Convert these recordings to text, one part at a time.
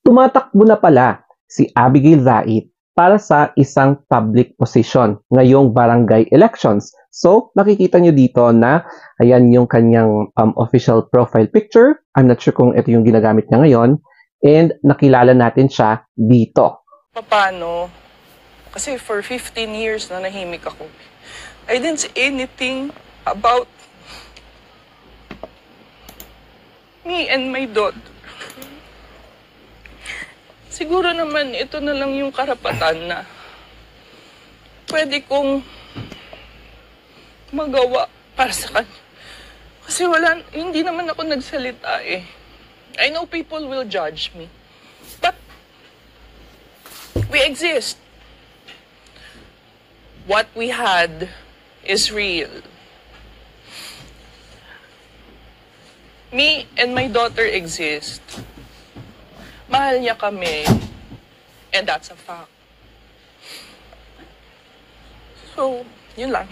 Tumatakbo na pala si Abigail Rait para sa isang public position ngayong barangay elections. So, makikita nyo dito na ayan yung kanyang official profile picture. I'm not sure kung ito yung ginagamit niya ngayon. And nakilala natin siya dito. Paano? Kasi for 15 years na nahimik ako. I didn't say anything about me and my daughter. Siguro naman ito na lang yung karapatan na pwede kong magawa para sa kanya. Kasi hindi naman ako nagsalita eh. I know people will judge me. But we exist. What we had is real. Me and my daughter exist. Mahal niya kami. And that's a fact. So, yun lang.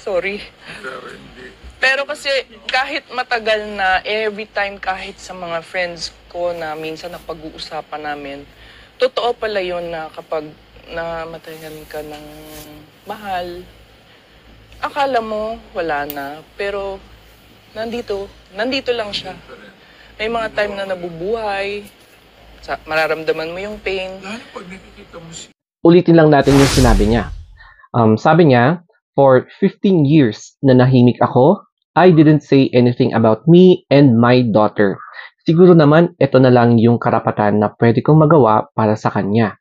Sorry. Pero kasi kahit matagal na, every time kahit sa mga friends ko na minsan napag-uusapan namin, totoo pala yun na kapag namatayan ka ng mahal, akala mo wala na, pero nandito lang siya. May mga time na nabubuhay, mararamdaman mo yung pain. Ulitin lang natin yung sinabi niya. Sabi niya, for 15 years na nahimik ako, I didn't say anything about me and my daughter. Siguro naman, ito na lang yung karapatan na pwede kong magawa para sa kanya.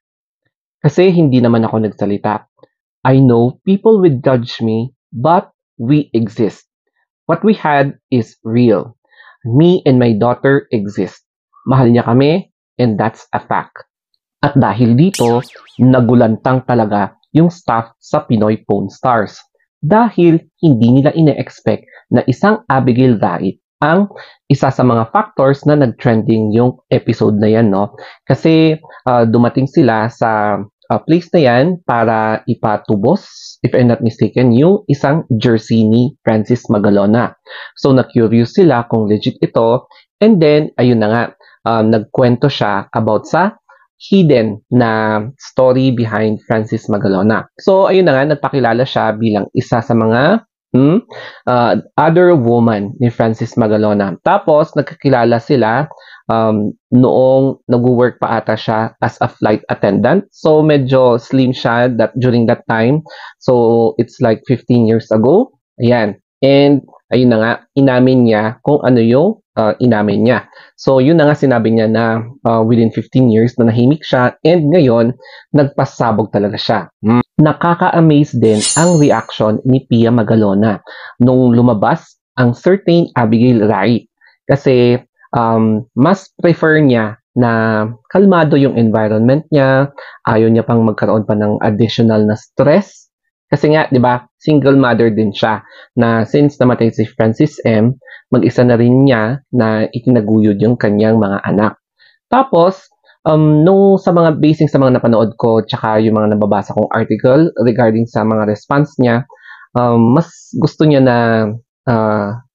Kasi hindi naman ako nagsalita. I know people will judge me, but we exist. What we had is real. Me and my daughter exist. Mahal niya kami, and that's a fact. At dahil dito, nagulantang talaga yung staff sa Pinoy Pawn Stars. Dahil hindi nila ine-expect na isang Abigail Rait ang isa sa mga factors na nag-trending yung episode na yan, no? Kasi dumating sila sa place na yan para ipatubos, if I'm not mistaken, yung isang jersey ni Francis Magalona. So, na-curious sila kung legit ito. And then, ayun na nga, nagkwento siya about sa hidden na story behind Francis Magalona. So, ayun na nga, nagpakilala siya bilang isa sa mga other woman ni Francis Magalona. Tapos, nagkakilala sila noong nag-work pa ata siya as a flight attendant. So, medyo slim siya during that time. So, it's like 15 years ago. Ayan. And, ayun na nga, inamin niya kung ano yung inamin niya. So, yun na nga sinabi niya na within 15 years na nahimik siya and ngayon, nagpasabog talaga siya. Nakaka-amaze din ang reaction ni Pia Magalona nung lumabas ang certain Abigail Rait. Kasi mas prefer niya na kalmado yung environment niya, ayaw niya pang magkaroon pa ng additional na stress. Kasi nga, di ba, single mother din siya na since namatay si Francis M., mag-isa na rin niya na itinaguyod yung kanyang mga anak. Tapos, nung sa mga basing sa mga napanood ko tsaka yung mga nababasa kong article regarding sa mga response niya, mas gusto niya na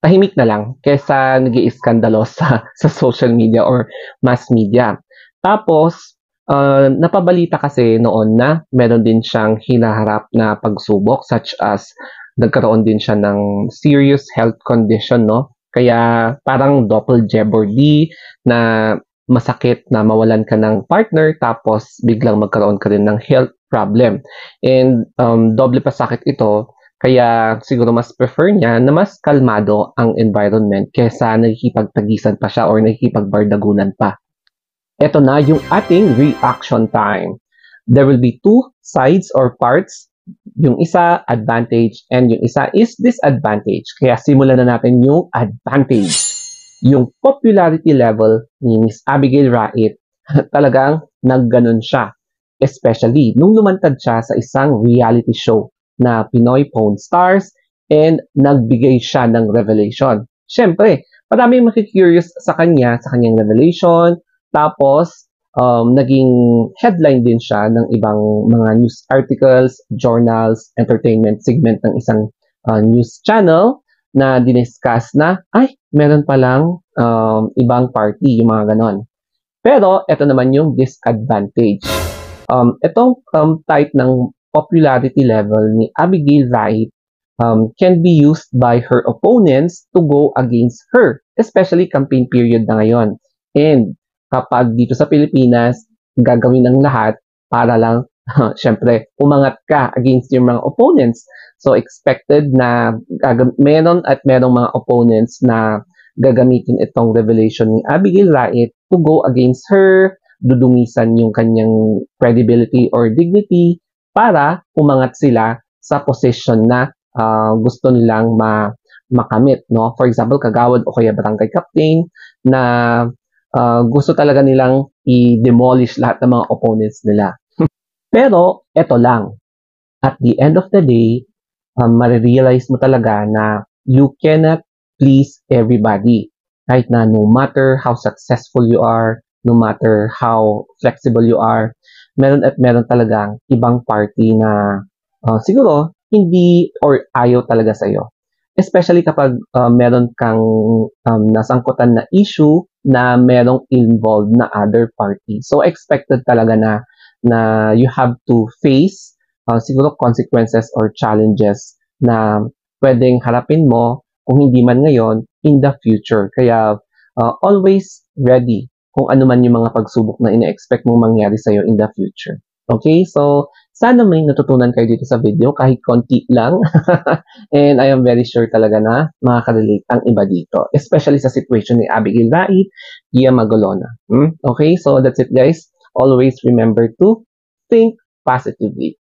tahimik na lang kaysa nag-iiskandalo sa social media or mass media. Tapos, napabalita kasi noon na meron din siyang hinaharap na pagsubok such as nagkaroon din siya ng serious health condition, no? Kaya parang double jeopardy na masakit na mawalan ka ng partner tapos biglang magkaroon ka rin ng health problem. And doble pa sakit ito, kaya siguro mas prefer niya na mas kalmado ang environment kaysa nakikipagtagisan pa siya or nakikipagbardagunan pa. Ito na yung ating reaction time. There will be two sides or parts. Yung isa, advantage, and yung isa is disadvantage. Kaya simulan na natin yung advantage. Yung popularity level ni Miss Abigail Rait, talagang nagganon siya. Especially nung lumantad siya sa isang reality show na Pinoy Pawn Stars and nagbigay siya ng revelation. Siyempre, maraming makikurious sa kanyang revelation. Tapos, naging headline din siya ng ibang mga news articles, journals, entertainment segment ng isang news channel na diniscuss na, ay, meron palang ibang party, yung mga ganon. Pero ito naman yung disadvantage. Itong type ng popularity level ni Abigail Wright can be used by her opponents to go against her, especially campaign period na ngayon. And kapag dito sa Pilipinas, gagawin ng lahat para lang, syempre, umangat ka against yung mga opponents. So, expected na merong mga opponents na gagamitin itong revelation ni Abigail Wright to go against her, dudungisan yung kanyang credibility or dignity para umangat sila sa position na gusto nilang makamit, no? For example, kagawad o kaya barangay captain na gusto talaga nilang i-demolish lahat ng mga opponents nila. Pero, eto lang. At the end of the day, marirealize mo talaga na you cannot please everybody. Kahit na no matter how successful you are, no matter how flexible you are, meron talagang ibang party na siguro hindi or ayaw talaga sa'yo. Especially kapag meron kang nasangkutan na issue na merong involved na other party. So expected talaga na you have to face siguro consequences or challenges na pwedeng harapin mo kung hindi man ngayon, in the future. Kaya always ready kung ano man yung mga pagsubok na ina-expect mong mangyari sa'yo in the future. Okay? So, sana may natutunan kayo dito sa video, kahit konti lang. And I am very sure talaga na makaka-relate ang iba dito. Especially sa situation ni Abigail Wright, Gia Magolona. Okay? So, that's it guys. Always remember to think positively.